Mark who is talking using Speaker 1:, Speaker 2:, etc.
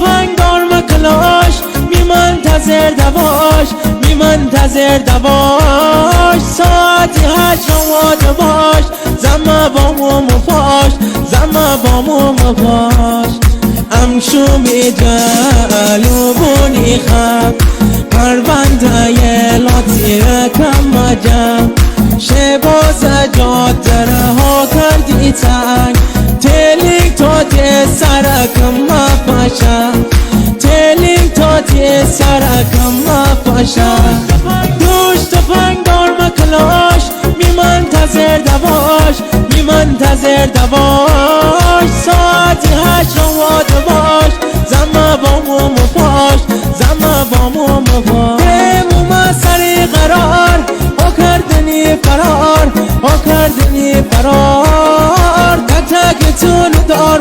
Speaker 1: تفنگدار مکلاش میمنتظر دواش میمنتظر دواش ساعتی 8 آماده باش زما بامو مفاش زما بامو مفاش امشومی جلوبونی خم پرونده لاتی کم مجم شباز جادره ها کردی تنگ تلیک تا تی سرکم مفاشم تلیک تا تی سرکم مفاشم دوش تفنگدار مکلاش میمنتظر دواش میمنتظر دواش ساعتی 8 آماده باش زما بامو مفاش زما بامو مفاش بموم سری قرار ها کردنی فرار ها کردنی فرار تک تون دار